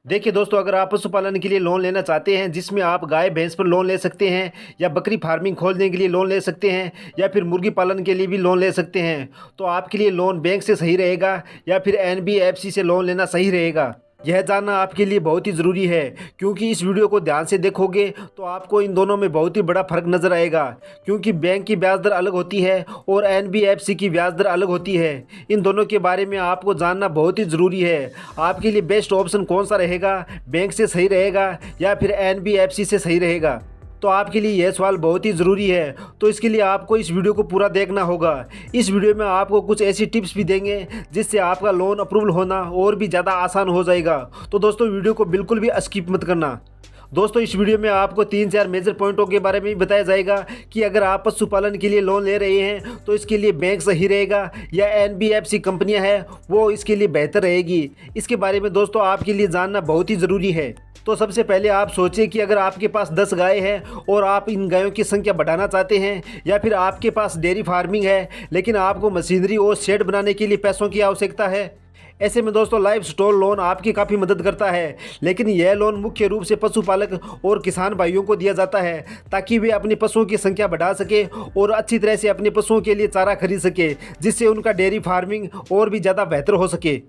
देखिए दोस्तों, अगर आप पशुपालन के लिए लोन लेना चाहते हैं जिसमें आप गाय भैंस पर लोन ले सकते हैं या बकरी फार्मिंग खोलने के लिए लोन ले सकते हैं या फिर मुर्गी पालन के लिए भी लोन ले सकते हैं, तो आपके लिए लोन बैंक से सही रहेगा या फिर एनबीएफसी से लोन लेना सही रहेगा, यह जानना आपके लिए बहुत ही ज़रूरी है। क्योंकि इस वीडियो को ध्यान से देखोगे तो आपको इन दोनों में बहुत ही बड़ा फ़र्क नज़र आएगा। क्योंकि बैंक की ब्याज दर अलग होती है और एनबीएफसी की ब्याज दर अलग होती है। इन दोनों के बारे में आपको जानना बहुत ही ज़रूरी है। आपके लिए बेस्ट ऑप्शन कौन सा रहेगा, बैंक से सही रहेगा या फिर एनबीएफसी से सही रहेगा, तो आपके लिए यह सवाल बहुत ही ज़रूरी है। तो इसके लिए आपको इस वीडियो को पूरा देखना होगा। इस वीडियो में आपको कुछ ऐसी टिप्स भी देंगे जिससे आपका लोन अप्रूवल होना और भी ज़्यादा आसान हो जाएगा। तो दोस्तों, वीडियो को बिल्कुल भी स्किप मत करना। दोस्तों, इस वीडियो में आपको 3-4 मेजर पॉइंटों के बारे में भी बताया जाएगा कि अगर आप पशुपालन के लिए लोन ले रहे हैं तो इसके लिए बैंक सही रहेगा या एनबीएफसी कंपनियां हैं वो इसके लिए बेहतर रहेगी। इसके बारे में दोस्तों आपके लिए जानना बहुत ही ज़रूरी है। तो सबसे पहले आप सोचें कि अगर आपके पास 10 गाय हैं और आप इन गायों की संख्या बढ़ाना चाहते हैं, या फिर आपके पास डेयरी फार्मिंग है लेकिन आपको मशीनरी और शेड बनाने के लिए पैसों की आवश्यकता है, ऐसे में दोस्तों लाइफ स्टॉक लोन आपकी काफ़ी मदद करता है। लेकिन यह लोन मुख्य रूप से पशुपालक और किसान भाइयों को दिया जाता है ताकि वे अपने पशुओं की संख्या बढ़ा सके और अच्छी तरह से अपने पशुओं के लिए चारा खरीद सके, जिससे उनका डेयरी फार्मिंग और भी ज़्यादा बेहतर हो सके।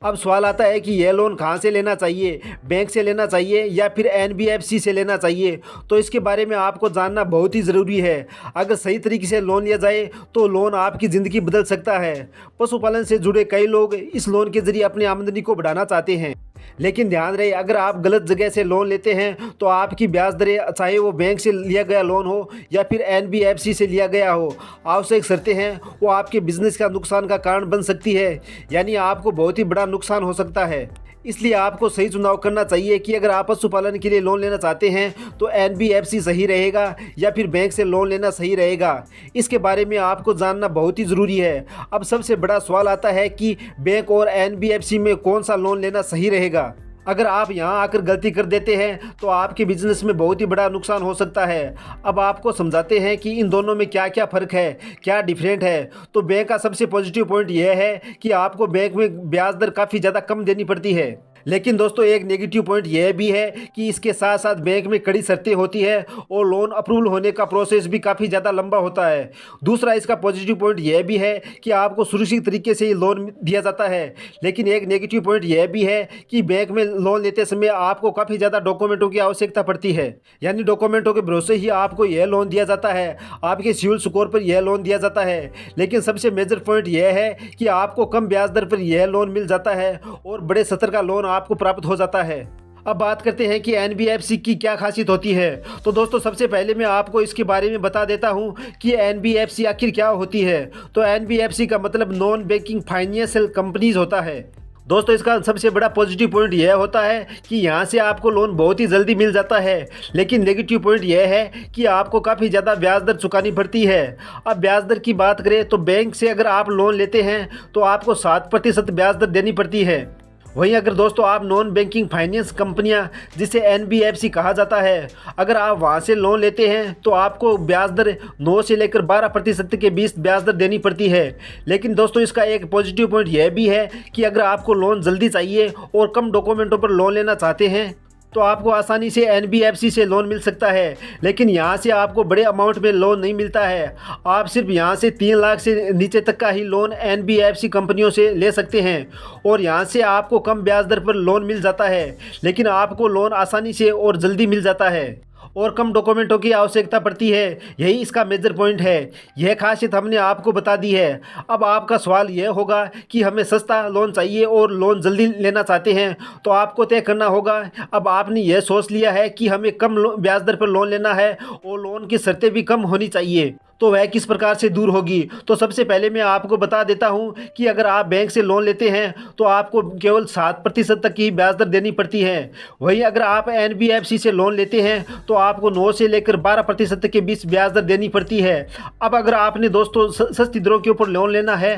अब सवाल आता है कि यह लोन कहाँ से लेना चाहिए, बैंक से लेना चाहिए या फिर एनबीएफसी से लेना चाहिए। तो इसके बारे में आपको जानना बहुत ही ज़रूरी है। अगर सही तरीके से लोन लिया जाए तो लोन आपकी ज़िंदगी बदल सकता है। पशुपालन से जुड़े कई लोग इस लोन के ज़रिए अपनी आमदनी को बढ़ाना चाहते हैं, लेकिन ध्यान रहे अगर आप गलत जगह से लोन लेते हैं तो आपकी ब्याज दरें, चाहे वो बैंक से लिया गया लोन हो या फिर एनबीएफसी से लिया गया हो, आवश्यक शर्तें हैं वो आपके बिजनेस का नुकसान का कारण बन सकती है। यानी आपको बहुत ही बड़ा नुकसान हो सकता है। इसलिए आपको सही चुनाव करना चाहिए कि अगर आप पशुपालन के लिए लोन लेना चाहते हैं तो एनबीएफसी सही रहेगा या फिर बैंक से लोन लेना सही रहेगा। इसके बारे में आपको जानना बहुत ही ज़रूरी है। अब सबसे बड़ा सवाल आता है कि बैंक और एनबीएफसी में कौन सा लोन लेना सही रहेगा। अगर आप यहाँ आकर गलती कर देते हैं तो आपके बिजनेस में बहुत ही बड़ा नुकसान हो सकता है। अब आपको समझाते हैं कि इन दोनों में क्या क्या फ़र्क है, क्या डिफरेंट है। तो बैंक का सबसे पॉजिटिव पॉइंट यह है कि आपको बैंक में ब्याज दर काफ़ी ज़्यादा कम देनी पड़ती है। लेकिन दोस्तों, एक नेगेटिव पॉइंट यह भी है कि इसके साथ साथ बैंक में कड़ी शर्तें होती है और लोन अप्रूवल होने का प्रोसेस भी काफ़ी ज़्यादा लंबा होता है। दूसरा इसका पॉजिटिव पॉइंट यह भी है कि आपको सुरक्षित तरीके से ये लोन दिया जाता है। लेकिन एक नेगेटिव पॉइंट यह भी है कि बैंक में लोन लेते समय आपको काफ़ी ज़्यादा डॉक्यूमेंटों की आवश्यकता पड़ती है। यानी डॉक्यूमेंटों के भरोसे ही आपको यह लोन दिया जाता है, आपके सिविल स्कोर पर यह लोन दिया जाता है। लेकिन सबसे मेजर पॉइंट यह है कि आपको कम ब्याज दर पर यह लोन मिल जाता है और बड़े स्तर का लोन आपको प्राप्त हो जाता है। अब बात करते हैं कि एनबीएफसी की क्या खासियत होती है। तो दोस्तों, सबसे पहले मैं आपको इसके बारे में बता देता हूं कि एनबीएफसी आखिर क्या होती है। तो एनबीएफसी का मतलब नॉन बैंकिंग फाइनेंशियल कंपनीज होता है। दोस्तों, इसका सबसे बड़ा पॉजिटिव पॉइंट यह होता है कि यहाँ से आपको लोन बहुत ही जल्दी मिल जाता है। लेकिन नेगेटिव पॉइंट यह है कि आपको काफ़ी ज़्यादा ब्याज दर चुकानी पड़ती है। अब ब्याज दर की बात करें तो बैंक से अगर आप लोन लेते हैं तो आपको 7% ब्याज दर देनी पड़ती है। वहीं अगर दोस्तों आप नॉन बैंकिंग फाइनेंस कंपनियां, जिसे एनबीएफसी कहा जाता है, अगर आप वहां से लोन लेते हैं तो आपको ब्याज दर 9 से लेकर 12% के बीच ब्याज दर देनी पड़ती है। लेकिन दोस्तों, इसका एक पॉजिटिव पॉइंट यह भी है कि अगर आपको लोन जल्दी चाहिए और कम डॉक्यूमेंटों पर लोन लेना चाहते हैं तो आपको आसानी से एनबीएफसी से लोन मिल सकता है। लेकिन यहाँ से आपको बड़े अमाउंट में लोन नहीं मिलता है। आप सिर्फ यहाँ से 3 लाख से नीचे तक का ही लोन एनबीएफसी कंपनियों से ले सकते हैं और यहाँ से आपको कम ब्याज दर पर लोन मिल जाता है। लेकिन आपको लोन आसानी से और जल्दी मिल जाता है और कम डॉक्यूमेंटों की आवश्यकता पड़ती है। यही इसका मेजर पॉइंट है। यह खासियत हमने आपको बता दी है। अब आपका सवाल यह होगा कि हमें सस्ता लोन चाहिए और लोन जल्दी लेना चाहते हैं, तो आपको तय करना होगा। अब आपने यह सोच लिया है कि हमें कम ब्याज दर पर लोन लेना है और लोन की शर्तें भी कम होनी चाहिए, तो वह किस प्रकार से दूर होगी। तो सबसे पहले मैं आपको बता देता हूं कि अगर आप बैंक से लोन लेते हैं तो आपको केवल 7% तक की ब्याज दर देनी पड़ती है। वहीं अगर आप एनबीएफसी से लोन लेते हैं तो आपको 9 से लेकर 12% के बीच ब्याज दर देनी पड़ती है। अब अगर आपने दोस्तों सस्ती दरों के ऊपर लोन लेना है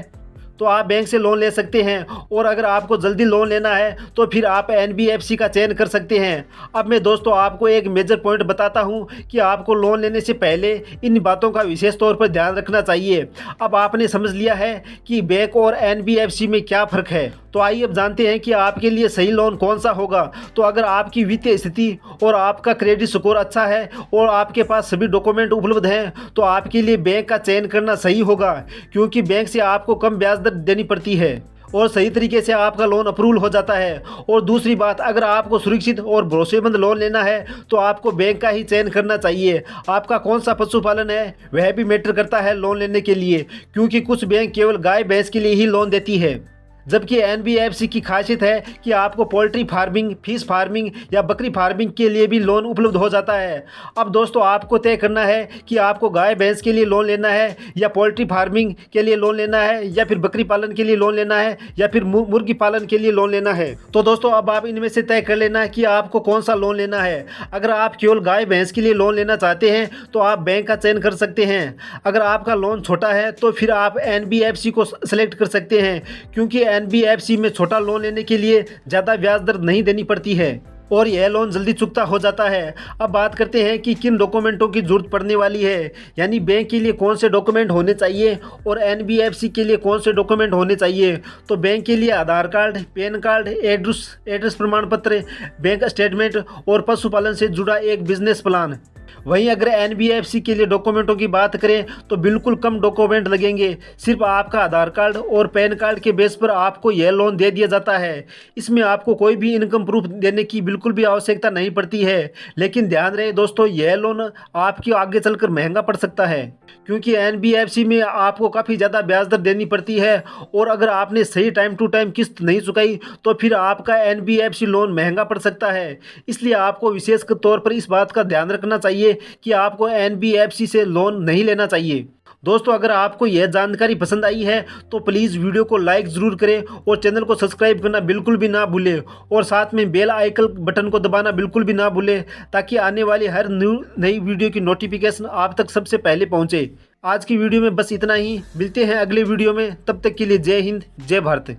तो आप बैंक से लोन ले सकते हैं, और अगर आपको जल्दी लोन लेना है तो फिर आप एनबीएफसी का चयन कर सकते हैं। अब मैं दोस्तों आपको एक मेजर पॉइंट बताता हूं कि आपको लोन लेने से पहले इन बातों का विशेष तौर पर ध्यान रखना चाहिए। अब आपने समझ लिया है कि बैंक और एनबीएफसी में क्या फ़र्क है। तो आइए अब जानते हैं कि आपके लिए सही लोन कौन सा होगा। तो अगर आपकी वित्तीय स्थिति और आपका क्रेडिट स्कोर अच्छा है और आपके पास सभी डॉक्यूमेंट उपलब्ध हैं तो आपके लिए बैंक का चयन करना सही होगा, क्योंकि बैंक से आपको कम ब्याज दर देनी पड़ती है और सही तरीके से आपका लोन अप्रूवल हो जाता है। और दूसरी बात, अगर आपको सुरक्षित और भरोसेमंद लोन लेना है तो आपको बैंक का ही चयन करना चाहिए। आपका कौन सा पशुपालन है वह भी मैटर करता है लोन लेने के लिए, क्योंकि कुछ बैंक केवल गाय भैंस के लिए ही लोन देती है, जबकि एनबीएफसी की खासियत है कि आपको पोल्ट्री फार्मिंग, फिश फार्मिंग या बकरी फार्मिंग के लिए भी लोन उपलब्ध हो जाता है। अब दोस्तों आपको तय करना है कि आपको गाय भैंस के लिए लोन लेना है या पोल्ट्री फार्मिंग के लिए लोन लेना है या फिर बकरी पालन के लिए लोन लेना है या फिर मुर्गी पालन के लिए लोन लेना है। तो दोस्तों अब आप इनमें से तय कर लेना कि आपको कौन सा लोन लेना है। अगर आप केवल गाय भैंस के लिए लोन लेना चाहते हैं तो आप बैंक का चयन कर सकते हैं। अगर आपका लोन छोटा है तो फिर आप एनबीएफसी को सेलेक्ट कर सकते हैं, क्योंकि एनबीएफसी में छोटा लोन लेने के लिए ज़्यादा ब्याज दर नहीं देनी पड़ती है और यह लोन जल्दी चुकता हो जाता है। अब बात करते हैं कि किन डॉक्यूमेंटों की जरूरत पड़ने वाली है, यानी बैंक के लिए कौन से डॉक्यूमेंट होने चाहिए और एनबीएफसी के लिए कौन से डॉक्यूमेंट होने चाहिए। तो बैंक के लिए आधार कार्ड, पैन कार्ड, एड्रेस प्रमाण पत्र, बैंक स्टेटमेंट और पशुपालन से जुड़ा एक बिजनेस प्लान। वहीं अगर एनबीएफसी के लिए डॉक्यूमेंटों की बात करें तो बिल्कुल कम डॉक्यूमेंट लगेंगे। सिर्फ आपका आधार कार्ड और पैन कार्ड के बेस पर आपको यह लोन दे दिया जाता है। इसमें आपको कोई भी इनकम प्रूफ देने की बिल्कुल भी आवश्यकता नहीं पड़ती है। लेकिन ध्यान रहे दोस्तों, यह लोन आपकी आगे चलकर महंगा पड़ सकता है, क्योंकि एनबीएफसी में आपको काफ़ी ज़्यादा ब्याज दर देनी पड़ती है और अगर आपने सही टाइम टू टाइम किस्त नहीं चुकाई तो फिर आपका एनबीएफसी लोन महंगा पड़ सकता है। इसलिए आपको विशेष तौर पर इस बात का ध्यान रखना चाहिए कि आपको एनबीएफसी से लोन नहीं लेना चाहिए। दोस्तों अगर आपको यह जानकारी पसंद आई है तो प्लीज़ वीडियो को लाइक ज़रूर करें और चैनल को सब्सक्राइब करना बिल्कुल भी ना भूलें और साथ में बेल आइकन बटन को दबाना बिल्कुल भी ना भूलें, ताकि आने वाली हर नई वीडियो की नोटिफिकेशन आप तक सबसे पहले पहुंचे। आज की वीडियो में बस इतना ही, मिलते हैं अगले वीडियो में, तब तक के लिए जय हिंद, जय भारत।